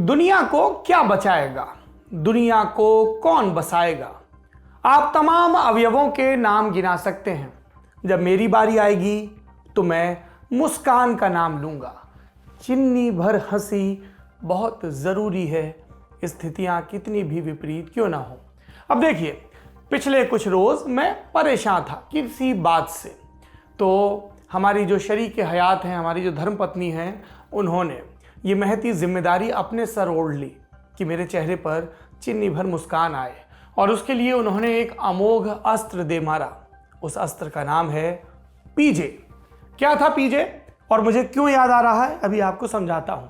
दुनिया को क्या बचाएगा, दुनिया को कौन बसाएगा। आप तमाम अवयवों के नाम गिना सकते हैं। जब मेरी बारी आएगी तो मैं मुस्कान का नाम लूंगा। चिन्नी भर हंसी बहुत ज़रूरी है, स्थितियां कितनी भी विपरीत क्यों ना हो। अब देखिए, पिछले कुछ रोज़ मैं परेशान था किसी बात से, तो हमारी जो शरीक हयात हैं, हमारी जो धर्मपत्नी हैं, उन्होंने ये महती जिम्मेदारी अपने सर ओढ़ ली कि मेरे चेहरे पर चिन्नी भर मुस्कान आए, और उसके लिए उन्होंने एक अमोघ अस्त्र दे मारा। उस अस्त्र का नाम है पीजे। क्या था पीजे और मुझे क्यों याद आ रहा है, अभी आपको समझाता हूं।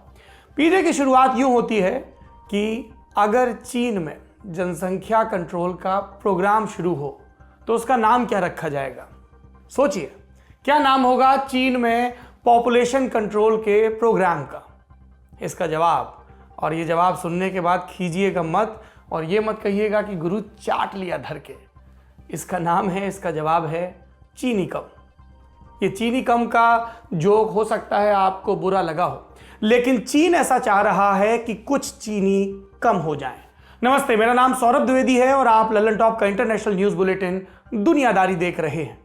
पीजे की शुरुआत यूं होती है कि अगर चीन में जनसंख्या कंट्रोल का प्रोग्राम शुरू हो तो उसका नाम क्या रखा जाएगा। सोचिए, क्या नाम होगा चीन में पॉपुलेशन कंट्रोल के प्रोग्राम का। इसका जवाब, और ये जवाब सुनने के बाद खींचिएगा मत और ये मत कहिएगा कि गुरु चाट लिया धर के। इसका नाम है, इसका जवाब है चीनी कम। ये चीनी कम का जोक हो सकता है आपको बुरा लगा हो, लेकिन चीन ऐसा चाह रहा है कि कुछ चीनी कम हो जाए। नमस्ते, मेरा नाम सौरभ द्विवेदी है और आप ललन टॉप का इंटरनेशनल न्यूज बुलेटिन दुनियादारी देख रहे हैं।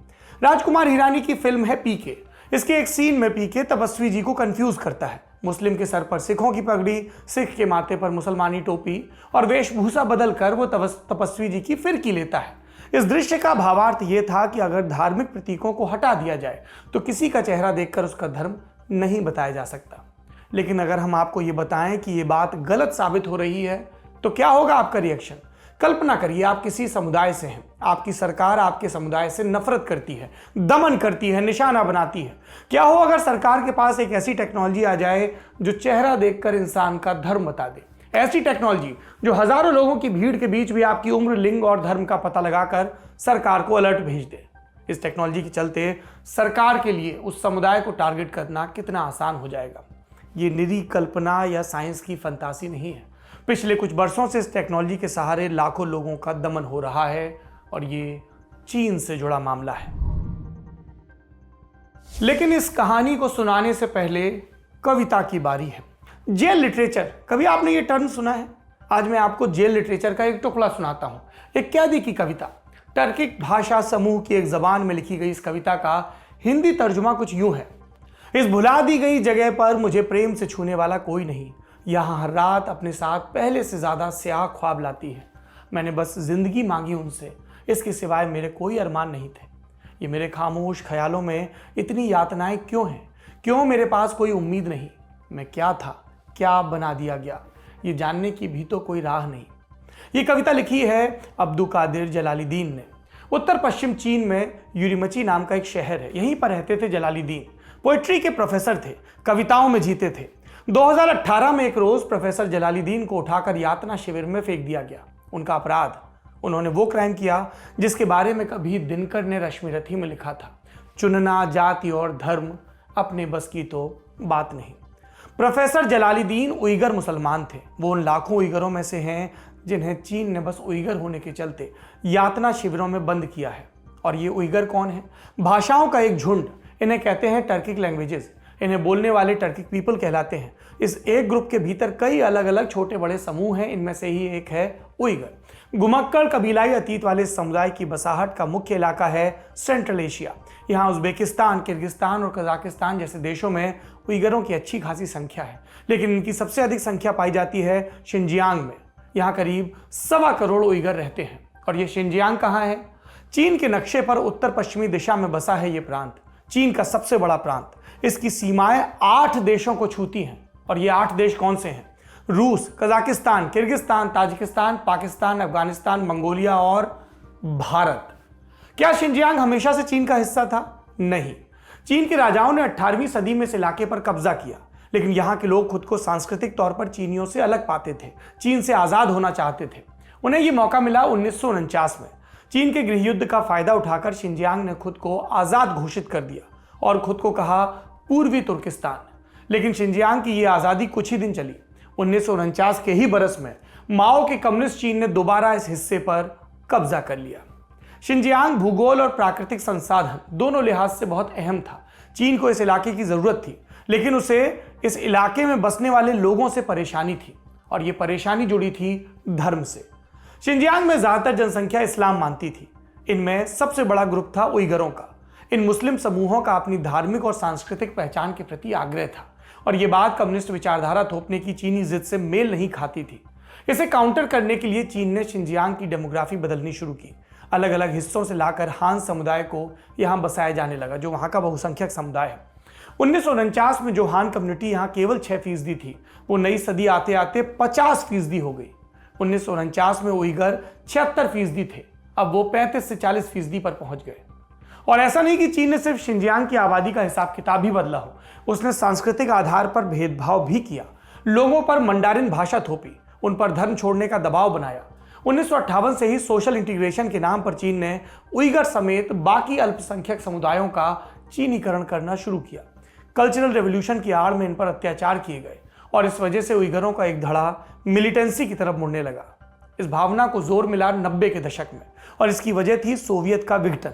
राजकुमार हिरानी की फिल्म है पीके। इसके एक सीन में पीके तपस्वी जी को कंफ्यूज करता है। मुस्लिम के सर पर सिखों की पगड़ी, सिख के माथे पर मुसलमानी टोपी और वेशभूषा बदलकर वो तपस्वी जी की फिरकी लेता है। इस दृश्य का भावार्थ ये था कि अगर धार्मिक प्रतीकों को हटा दिया जाए तो किसी का चेहरा देखकर उसका धर्म नहीं बताया जा सकता। लेकिन अगर हम आपको ये बताएं कि ये बात गलत साबित हो रही है तो क्या होगा आपका रिएक्शन। कल्पना करिए, आप किसी समुदाय से हैं, आपकी सरकार आपके समुदाय से नफरत करती है, दमन करती है, निशाना बनाती है। क्या हो अगर सरकार के पास एक ऐसी टेक्नोलॉजी आ जाए जो चेहरा देखकर इंसान का धर्म बता दे। ऐसी टेक्नोलॉजी जो हजारों लोगों की भीड़ के बीच भी आपकी उम्र, लिंग और धर्म का पता लगाकर सरकार को अलर्ट भेज दे। इस टेक्नोलॉजी के चलते सरकार के लिए उस समुदाय को टारगेट करना कितना आसान हो जाएगा। ये निरी कल्पना या साइंस की फंतासी नहीं है। पिछले कुछ वर्षों से इस टेक्नोलॉजी के सहारे लाखों लोगों का दमन हो रहा है और ये चीन से जुड़ा मामला है। लेकिन इस कहानी को सुनाने से पहले कविता की बारी है। जेल लिटरेचर, कभी आपने ये टर्म सुना है? आज मैं आपको जेल लिटरेचर का एक टुकड़ा सुनाता हूं। एक कैदी की कविता। टर्किक भाषा समूह की एक जबान में लिखी गई इस कविता का हिंदी तर्जुमा कुछ यूं है। इस भुला दी गई जगह पर मुझे प्रेम से छूने वाला कोई नहीं। यहाँ हर रात अपने साथ पहले से ज्यादा स्याह ख्वाब लाती है। मैंने बस जिंदगी मांगी उनसे, इसके सिवाय मेरे कोई अरमान नहीं थे। ये मेरे खामोश ख्यालों में इतनी यातनाएं क्यों हैं? क्यों मेरे पास कोई उम्मीद नहीं? मैं क्या था, क्या बना दिया गया, ये जानने की भी तो कोई राह नहीं। ये कविता लिखी है अब्दुल कादिर जलालुद्दीन ने। उत्तर पश्चिम चीन में यूरिमची नाम का एक शहर है, यहीं पर रहते थे जलालुद्दीन। पोएट्री के प्रोफेसर थे, कविताओं में जीते थे। 2018 में एक रोज प्रोफेसर जलालुद्दीन को उठाकर यातना शिविर में फेंक दिया गया। उनका अपराध, उन्होंने वो क्राइम किया जिसके बारे में कभी दिनकर ने रश्मिरथी में लिखा था। चुनना जाति और धर्म अपने बस की तो बात नहीं। प्रोफेसर जलालुद्दीन उइगर मुसलमान थे। वो उन लाखों उइगरों में से हैं जिन्हें चीन ने बस उइगर होने के चलते यातना शिविरों में बंद किया है। और ये उइगर कौन है? भाषाओं का एक झुंड। इन्हें कहते हैं टर्किक लैंग्वेजेस। इन्हें बोलने वाले टर्किक पीपल कहलाते हैं। इस एक ग्रुप के भीतर कई अलग अलग छोटे बड़े समूह हैं। इनमें से ही एक है उइगर। घुमक्कड़ कबीलाई अतीत वाले इस समुदाय की बसाहट का मुख्य इलाका है सेंट्रल एशिया। यहाँ उज्बेकिस्तान, किर्गिस्तान और कजाकिस्तान जैसे देशों में उइगरों की अच्छी खासी संख्या है, लेकिन इनकी सबसे अधिक संख्या पाई जाती है शिनजियांग में। यहाँ करीब 1.25 करोड़ उइगर रहते हैं। और ये शिनजियांग कहाँ है? चीन के नक्शे पर उत्तर पश्चिमी दिशा में बसा है ये प्रांत। चीन का सबसे बड़ा प्रांत। इसकी सीमाएं 8 देशों को छूती हैं। और ये 8 देश कौन से हैं? रूस, Kazakhstan, Kyrgyzstan, Tajikistan, Pakistan, Afghanistan, Mongolia और भारत। क्या शिनजियांग हमेशा से चीन का हिस्सा था? नहीं। चीन के राजाओं ने 18वीं सदी में इस इलाके पर कब्जा किया, लेकिन यहाँ के लोग खुद को सांस्कृतिक तौर पर चीनियों से अलग पाते थे, चीन से आजाद होना चाहते थे। उन्हें यह मौका मिला 1949 में। चीन के गृह युद्ध का फायदा उठाकर शिनजियांग ने खुद को आजाद घोषित कर दिया और खुद को कहा पूर्वी तुर्किस्तान। लेकिन शिनजियांग की यह आजादी कुछ ही दिन चली। 1949 के ही बरस में माओ के कम्युनिस्ट चीन ने दोबारा इस हिस्से पर कब्जा कर लिया। शिनजियांग भूगोल और प्राकृतिक संसाधन दोनों लिहाज से बहुत अहम था। चीन को इस इलाके की जरूरत थी, लेकिन उसे इस इलाके में बसने वाले लोगों से परेशानी थी। और ये परेशानी जुड़ी थी धर्म से। शिनजियांग में ज्यादातर जनसंख्या इस्लाम मानती थी। इनमें सबसे बड़ा ग्रुप था उइगरों का। इन मुस्लिम समूहों का अपनी धार्मिक और सांस्कृतिक पहचान के प्रति आग्रह था और ये बात कम्युनिस्ट विचारधारा थोपने की चीनी जिद से मेल नहीं खाती थी। इसे काउंटर करने के लिए चीन ने शिनजियांग की डेमोग्राफी बदलनी शुरू की। अलग अलग हिस्सों से लाकर हान समुदाय को यहाँ बसाया जाने लगा, जो वहाँ का बहुसंख्यक समुदाय है। 1949 में जो हान कम्युनिटी यहाँ केवल 6% थी, वो नई सदी आते आते 50% हो गई। 1949 में उइगर 76% थे, अब वो 35 से 40% पर पहुंच गए। और ऐसा नहीं कि चीन ने सिर्फ शिनजियांग की आबादी का हिसाब किताब ही बदला हो, उसने सांस्कृतिक आधार पर भेदभाव भी किया। लोगों पर मंडारिन भाषा थोपी, उन पर धर्म छोड़ने का दबाव बनाया। 1958 से ही सोशल इंटीग्रेशन के नाम पर चीन ने उइगर समेत बाकी अल्पसंख्यक समुदायों का चीनीकरण करना शुरू किया। कल्चरल रेवोल्यूशन की आड़ में इन पर अत्याचार किए गए और इस वजह से उइगरों का एक धड़ा मिलिटेंसी की तरफ मुड़ने लगा। इस भावना को जोर मिला 90 के दशक में और इसकी वजह थी सोवियत का विघटन।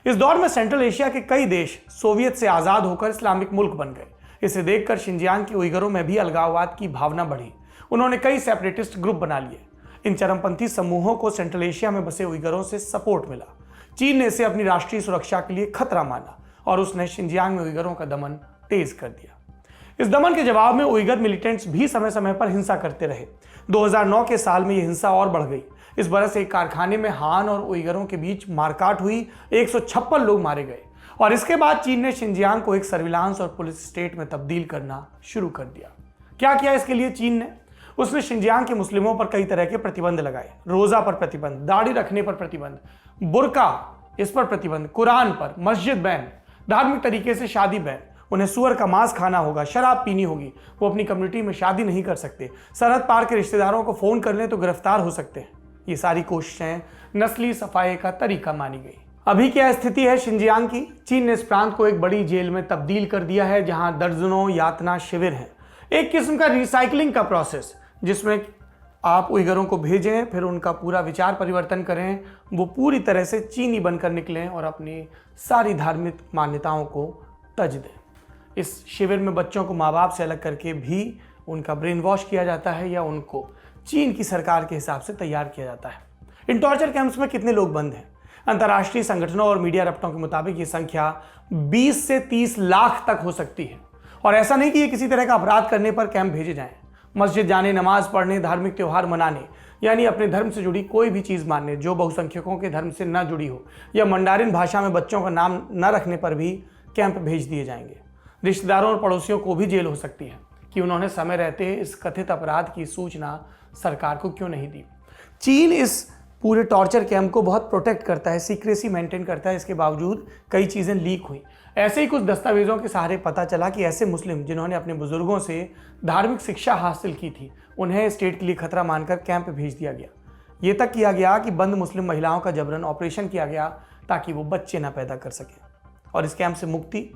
इस दौर में सेंट्रल एशिया के कई देश सोवियत से आज़ाद होकर इस्लामिक मुल्क बन गए। इसे देखकर शिनजियांग के उइगरों में भी अलगाववाद की भावना बढ़ी। उन्होंने कई सेपरेटिस्ट ग्रुप बना लिए। इन चरमपंथी समूहों को सेंट्रल एशिया में बसे उइगरों से सपोर्ट मिला। चीन ने इसे अपनी राष्ट्रीय सुरक्षा के लिए खतरा माना और उसने शिनजियांग में उइगरों का दमन तेज कर दिया। इस दमन के जवाब में उइगर मिलिटेंट्स भी समय समय पर हिंसा करते रहे। 2009 के साल में यह हिंसा और बढ़ गई। इस बरस एक कारखाने में हान और उइगरों के बीच मारकाट हुई, 156 लोग मारे गए और इसके बाद चीन ने शिनजियांग को एक सर्विलांस और पुलिस स्टेट में तब्दील करना शुरू कर दिया। क्या किया इसके लिए चीन ने? उसने शिनजियांग के मुस्लिमों पर कई तरह के प्रतिबंध लगाए। रोजा पर प्रतिबंध, दाढ़ी रखने पर प्रतिबंध, बुर्का इस पर प्रतिबंध, कुरान पर, मस्जिद बैन, धार्मिक तरीके से शादी बैन, उन्हें सुअर का मांस खाना होगा, शराब पीनी होगी, वो अपनी कम्युनिटी में शादी नहीं कर सकते, सरहद पार के रिश्तेदारों को फोन कर लें तो गिरफ्तार हो सकते हैं। ये सारी कोशिशें नस्ली सफाई का तरीका मानी गई। अभी क्या स्थिति है शिनजियांग की? चीन ने इस प्रांत को एक बड़ी जेल में तब्दील कर दिया है, जहां दर्जनों यातना शिविर हैं। एक किस्म का रिसाइकलिंग का प्रोसेस, जिसमें आप उइगरों को भेजें, फिर उनका पूरा विचार परिवर्तन करें, वो पूरी तरह से चीनी बनकर निकलें और अपनी सारी धार्मिक मान्यताओं को तज दें। इस शिविर में बच्चों को माँ बाप से अलग करके भी उनका ब्रेन वॉश किया जाता है या उनको चीन की सरकार के हिसाब से तैयार किया जाता है। इन टॉर्चर कैंप्स में कितने लोग बंद हैं? अंतर्राष्ट्रीय संगठनों और मीडिया रपटों के मुताबिक ये संख्या 20 से 30 लाख तक हो सकती है। और ऐसा नहीं कि ये किसी तरह का अपराध करने पर कैंप भेजे जाएं। मस्जिद जाने, नमाज पढ़ने, धार्मिक त्यौहार मनाने, यानी अपने धर्म से जुड़ी कोई भी चीज़ मानने जो बहुसंख्यकों के धर्म से न जुड़ी हो, या मंडारिन भाषा में बच्चों का नाम न रखने पर भी कैंप भेज दिए जाएंगे। रिश्तेदारों और पड़ोसियों को भी जेल हो सकती है कि उन्होंने समय रहते इस कथित अपराध की सूचना सरकार को क्यों नहीं दी। चीन इस पूरे टॉर्चर कैंप को बहुत प्रोटेक्ट करता है, सीक्रेसी मेंटेन करता है। इसके बावजूद कई चीज़ें लीक हुई। ऐसे ही कुछ दस्तावेजों के सहारे पता चला कि ऐसे मुस्लिम जिन्होंने अपने बुजुर्गों से धार्मिक शिक्षा हासिल की थी, उन्हें स्टेट के लिए खतरा मानकर कैंप भेज दिया गया। ये तक किया गया कि बंद मुस्लिम महिलाओं का जबरन ऑपरेशन किया गया ताकि वो बच्चे ना पैदा कर सकें। और इस कैंप से मुक्ति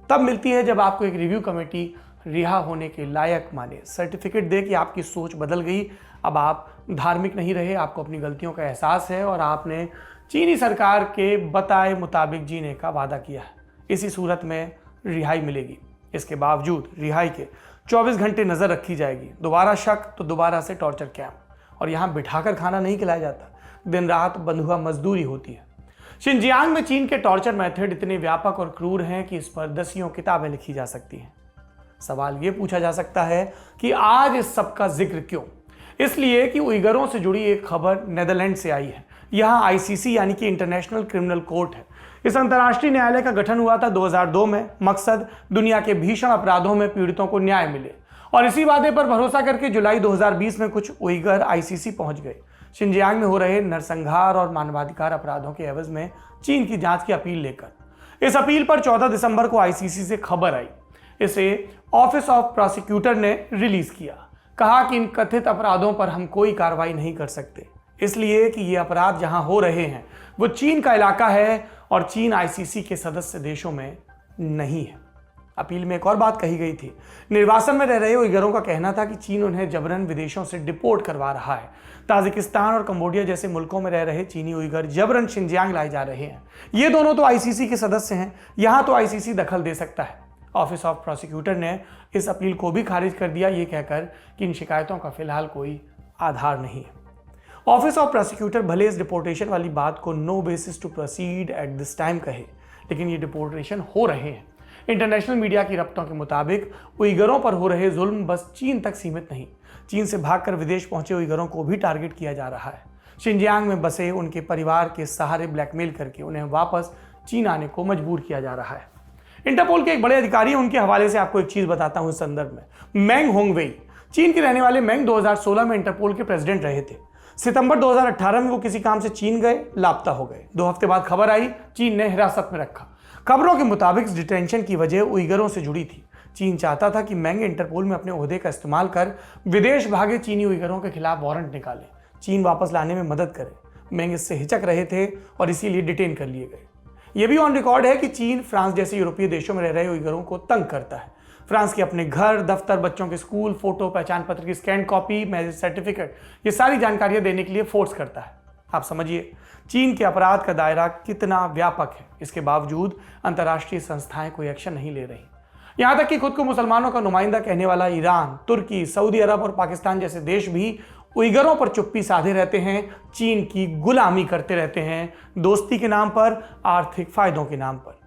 तब मिलती है जब आपको एक रिव्यू कमेटी रिहा होने के लायक माने, सर्टिफिकेट दे कि आपकी सोच बदल गई, अब आप धार्मिक नहीं रहे, आपको अपनी गलतियों का एहसास है और आपने चीनी सरकार के बताए मुताबिक जीने का वादा किया है। इसी सूरत में रिहाई मिलेगी। इसके बावजूद रिहाई के 24 घंटे नज़र रखी जाएगी। दोबारा शक तो दोबारा से टॉर्चर कैंप, और यहाँ बिठाकर खाना नहीं खिलाया जाता, दिन रात बंधुआ मजदूरी होती है। शिनजियांग में चीन के टॉर्चर मेथड इतने व्यापक और क्रूर हैं कि इस पर दसियों किताबें लिखी जा सकती हैं। सवाल ये पूछा जा सकता है कि आज इस सब का जिक्र क्यों? इसलिए कि उइगरों से जुड़ी एक खबर नेदरलैंड से आई है। यहाँ आईसीसी यानी कि इंटरनेशनल क्रिमिनल कोर्ट है। इस अंतर्राष्ट्रीय न्यायालय का गठन हुआ था 2002 में। मकसद दुनिया के भीषण अपराधों में पीड़ितों को न्याय मिले, और इसी वादे पर भरोसा करके जुलाई 2020 में कुछ उइगर आईसीसी पहुंच गए। शिनजियांग में हो रहे नरसंहार और मानवाधिकार अपराधों के एवज में चीन की जांच की अपील लेकर। इस अपील पर 14 दिसंबर को आईसीसी से खबर आई। इसे ऑफिस ऑफ प्रोसिक्यूटर ने रिलीज किया। कहा कि इन कथित अपराधों पर हम कोई कार्रवाई नहीं कर सकते, इसलिए कि ये अपराध जहां हो रहे हैं वो चीन का इलाका है और चीन आईसीसी के सदस्य देशों में नहीं है। अपील में एक और बात कही गई थी। निर्वासन में रह रहे उइगरों का कहना था कि चीन उन्हें जबरन विदेशों से डिपोर्ट करवा रहा है। ताजिकिस्तान और कंबोडिया जैसे मुल्कों में रह रहे चीनी उइगर जबरन शिनजियांग लाए जा रहे हैं। ये दोनों तो आईसीसी के सदस्य हैं, यहाँ तो आईसीसी दखल दे सकता है। ऑफिस ऑफ प्रोसिक्यूटर ने इस अपील को भी खारिज कर दिया, ये कहकर कि इन शिकायतों का फिलहाल कोई आधार नहीं है। ऑफिस ऑफ प्रोसिक्यूटर भले इस डिपोर्टेशन वाली बात को no basis to proceed at this time कहे, लेकिन ये डिपोर्टेशन हो रहे हैं। इंटरनेशनल मीडिया की रफ्तों के मुताबिक उइगरों पर हो रहे जुल्म बस चीन तक सीमित नहीं, चीन से भागकर विदेश पहुंचे उइगरों को भी टारगेट किया जा रहा है। शिनजियांग में बसे उनके परिवार के सहारे ब्लैकमेल करके उन्हें वापस चीन आने को मजबूर किया जा रहा है। इंटरपोल के एक बड़े अधिकारी, उनके हवाले से आपको एक चीज बताता हूं इस संदर्भ में। मेंग होंगवेई, चीन के रहने वाले मेंग 2016 में इंटरपोल के प्रेसिडेंट रहे थे। सितंबर 2018 में वो किसी काम से चीन गए, लापता हो गए। 2 हफ्ते बाद खबर आई, चीन ने हिरासत में रखा। खबरों के मुताबिक इस डिटेंशन की वजह उइगरों से जुड़ी थी। चीन चाहता था कि मेंग इंटरपोल में अपने ओहदे का इस्तेमाल कर विदेश भागे चीनी उइगरों के खिलाफ वारंट निकाले, चीन वापस लाने में मदद करे। मेंग इससे हिचक रहे थे और इसीलिए डिटेन कर लिए गए। यह भी ऑन रिकॉर्ड है कि चीन फ्रांस जैसे यूरोपीय देशों में रह रहे उइगरों को तंग करता है। फ्रांस के अपने घर, दफ्तर, बच्चों के स्कूल, फोटो, पहचान पत्र की स्कैन कॉपी, मैरिज सर्टिफिकेट, ये सारी जानकारियां देने के लिए फोर्स करता है। आप समझिए चीन के अपराध का दायरा कितना व्यापक है। इसके बावजूद अंतर्राष्ट्रीय संस्थाएं कोई एक्शन नहीं ले रही। यहां तक कि खुद को मुसलमानों का नुमाइंदा कहने वाला ईरान, तुर्की, सऊदी अरब और पाकिस्तान जैसे देश भी उइगरों पर चुप्पी साधे रहते हैं, चीन की गुलामी करते रहते हैं, दोस्ती के नाम पर, आर्थिक फायदों के नाम पर।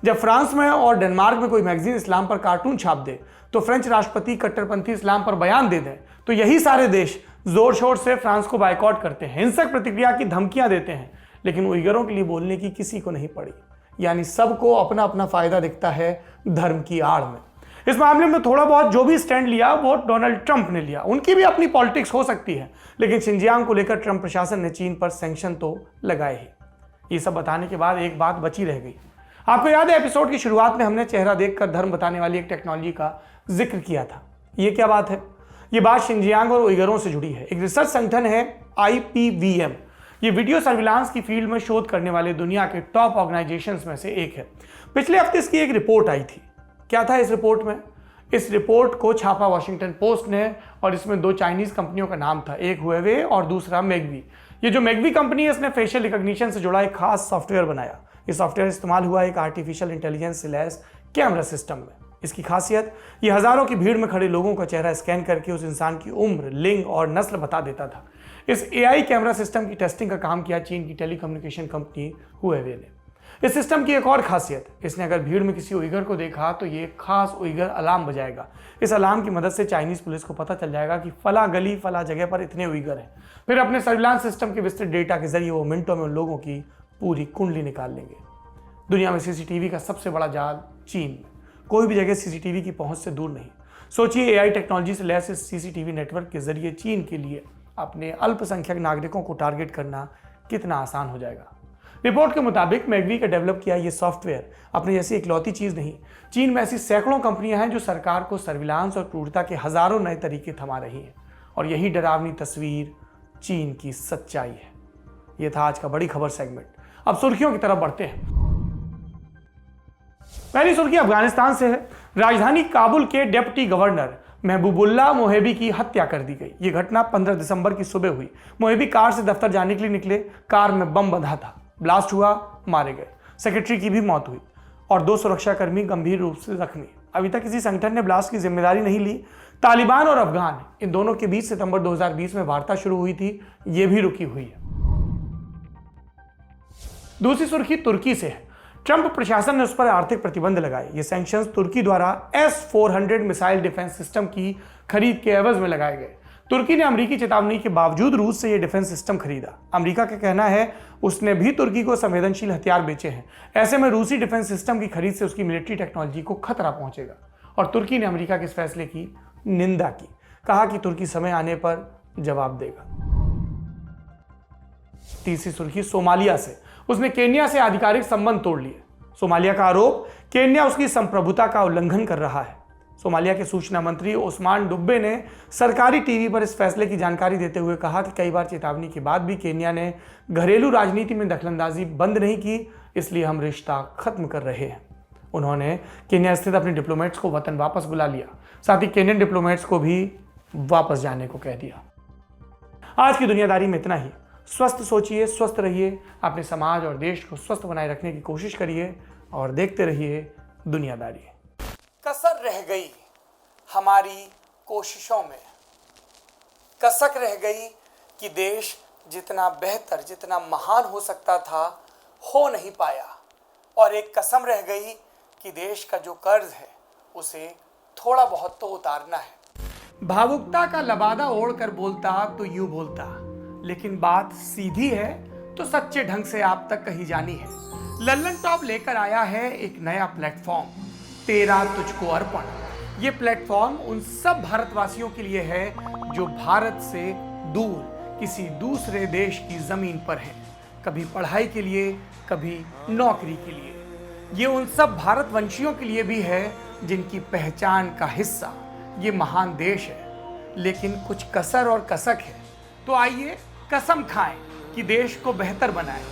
जब फ्रांस में और डेनमार्क में कोई मैगजीन इस्लाम पर कार्टून छाप दे, तो फ्रेंच राष्ट्रपति कट्टरपंथी इस्लाम पर बयान दे दें, तो यही सारे देश जोर शोर से फ्रांस को बायकॉट करते हैं, हिंसक प्रतिक्रिया की धमकियां देते हैं। लेकिन उइगरों के लिए बोलने की किसी को नहीं पड़ी। यानी सबको अपना अपना फायदा दिखता है धर्म की आड़ में। इस मामले में थोड़ा बहुत जो भी स्टैंड लिया वो डोनाल्ड ट्रंप ने लिया। उनकी भी अपनी पॉलिटिक्स हो सकती है, लेकिन शिनजियांग को लेकर ट्रंप प्रशासन ने चीन पर सैंक्शन तो लगाए ही। ये सब बताने के बाद एक बात बची रह गई। आपको याद है एपिसोड की शुरुआत में हमने चेहरा देखकर धर्म बताने वाली एक टेक्नोलॉजी का जिक्र किया था। ये क्या बात है? ये बात शिनजियांग और उइगरों से जुड़ी है। एक रिसर्च संगठन है IPVM। ये वीडियो सर्विलांस की फील्ड में शोध करने वाले दुनिया के टॉप ऑर्गेनाइजेशंस में से एक है। पिछले हफ्ते इसकी एक रिपोर्ट आई थी। क्या था इस रिपोर्ट में? इस रिपोर्ट को छापा वॉशिंगटन पोस्ट ने और इसमें 2 चाइनीज कंपनियों का नाम था, एक हुएवे और दूसरा मेगवी। ये जो मेगवी कंपनी है, इसने फेशियल रिकॉग्निशन से जुड़ा एक खास सॉफ्टवेयर बनाया। ये सॉफ्टवेयर इस्तेमाल हुआ एक आर्टिफिशियल इंटेलिजेंस से लैस कैमरा सिस्टम में। इसकी खासियत, ये हजारों की भीड़ में खड़े लोगों का चेहरा स्कैन करके उस इंसान की उम्र, लिंग और नस्ल बता देता था। इस AI कैमरा सिस्टम की टेस्टिंग का काम किया चीन की टेलीकम्युनिकेशन कंपनी हुएवे ने। इस सिस्टम की एक और खासियत, इसने अगर भीड़ में किसी उइगर को देखा तो ये खास उइगर अलार्म बजाएगा। इस अलार्म की मदद से चाइनीज पुलिस को पता चल जाएगा कि फला गली, फला जगह पर इतने उइगर हैं। फिर अपने सर्विलांस सिस्टम के विस्तृत डेटा के जरिए वो मिनटों में उन लोगों की पूरी कुंडली निकाल लेंगे। दुनिया में CCTV का सबसे बड़ा जाल चीन में। कोई भी जगह CCTV की पहुंच से दूर नहीं। सोचिए AI टेक्नोलॉजी से लैस इस CCTV नेटवर्क के जरिए चीन के लिए अपने अल्पसंख्यक नागरिकों को टारगेट करना कितना आसान हो जाएगा। रिपोर्ट के मुताबिक मैगवी का डेवलप किया ये सॉफ्टवेयर अपनी जैसी इकलौती चीज नहीं। चीन में ऐसी सैकड़ों कंपनियां हैं जो सरकार को सर्विलांस और क्रूरता के हजारों नए तरीके थमा रही हैं। और यही डरावनी तस्वीर चीन की सच्चाई है। यह था आज का बड़ी खबर सेगमेंट। अब सुर्खियों की तरफ बढ़ते हैं। पहली सुर्खी अफगानिस्तान से है। राजधानी काबुल के डिप्टी गवर्नर महबूबुल्लाह मोहेबी की हत्या कर दी गई। यह घटना 15 दिसंबर की सुबह हुई। मोहेबी कार से दफ्तर जाने के लिए निकले, कार में बम बंधा था, ब्लास्ट हुआ, मारे गए। सेक्रेटरी की भी मौत हुई और 2 सुरक्षाकर्मी गंभीर रूप से जख्मी। अभी तक किसी संगठन ने ब्लास्ट की जिम्मेदारी नहीं ली। तालिबान और अफगान, इन दोनों के बीच सितंबर 2020 में वार्ता शुरू हुई थी, ये भी रुकी हुई है। दूसरी सुर्खी तुर्की से है। ट्रंप प्रशासन ने उस पर आर्थिक प्रतिबंध लगाए। ये सैंक्शंस तुर्की द्वारा S-400 मिसाइल डिफेंस सिस्टम की खरीद के एवज में लगाए गए। तुर्की ने अमेरिकी चेतावनी के बावजूद रूस से यह डिफेंस सिस्टम खरीदा। अमेरिका का कहना है उसने भी तुर्की को संवेदनशील हथियार बेचे हैं। ऐसे में रूसी डिफेंस सिस्टम की खरीद से उसकी मिलिट्री टेक्नोलॉजी को खतरा पहुंचेगा। और तुर्की ने अमेरिका के इस फैसले की निंदा की, कहा कि तुर्की समय आने पर जवाब देगा। तीसरी सुर्खी सोमालिया से। उसने केन्या से आधिकारिक संबंध तोड़ लिए। सोमालिया का आरोप, केन्या उसकी संप्रभुता का उल्लंघन कर रहा है। सोमालिया के सूचना मंत्री ओस्मान डुब्बे ने सरकारी टीवी पर इस फैसले की जानकारी देते हुए कहा कि कई बार चेतावनी के बाद भी केन्या ने घरेलू राजनीति में दखलंदाजी बंद नहीं की, इसलिए हम रिश्ता खत्म कर रहे हैं। उन्होंने केन्या स्थित अपने डिप्लोमेट्स को वतन वापस बुला लिया, साथ ही केन्यन डिप्लोमेट्स को भी वापस जाने को कह दिया। आज की दुनियादारी में इतना ही। स्वस्थ सोचिए, स्वस्थ रहिए, अपने समाज और देश को स्वस्थ बनाए रखने की कोशिश करिए और देखते रहिए दुनियादारी। कसर रह गई हमारी कोशिशों में, कसक रह गई कि देश जितना बेहतर, जितना महान हो सकता था, हो नहीं पाया। और एक कसम रह गई कि देश का जो कर्ज है उसे थोड़ा बहुत तो उतारना है। भावुकता का लबादा ओढ़कर बोलता तो यूं बोलता, लेकिन बात सीधी है तो सच्चे ढंग से आप तक कही जानी है। लल्लन टॉप लेकर आया है एक नया प्लेटफॉर्म, तेरा तुझको अर्पण। ये प्लेटफॉर्म उन सब भारतवासियों के लिए है जो भारत से दूर किसी दूसरे देश की जमीन पर हैं, कभी पढ़ाई के लिए, कभी नौकरी के लिए। ये उन सब भारतवंशियों के लिए भी है जिनकी पहचान का हिस्सा ये महान देश है, लेकिन कुछ कसर और कसक है। तो आइए कसम खाएं कि देश को बेहतर बनाएं।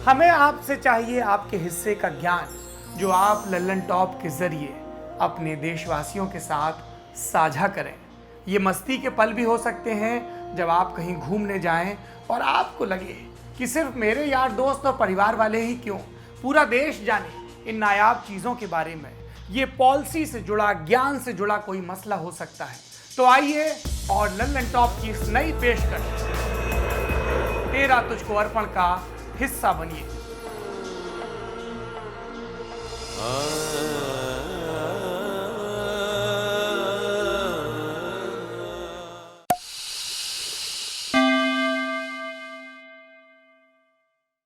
हमें आपसे चाहिए आपके हिस्से का ज्ञान, जो आप लल्लन टॉप के जरिए अपने देशवासियों के साथ साझा करें। ये मस्ती के पल भी हो सकते हैं जब आप कहीं घूमने जाएं और आपको लगे कि सिर्फ मेरे यार दोस्त और परिवार वाले ही क्यों, पूरा देश जाने इन नायाब चीज़ों के बारे में। ये पॉलिसी से जुड़ा, ज्ञान से जुड़ा कोई मसला हो सकता है। तो आइए और लल्लन टॉप की इस नई पेशकश तेरा तुझको अर्पण का हिस्सा बनिए।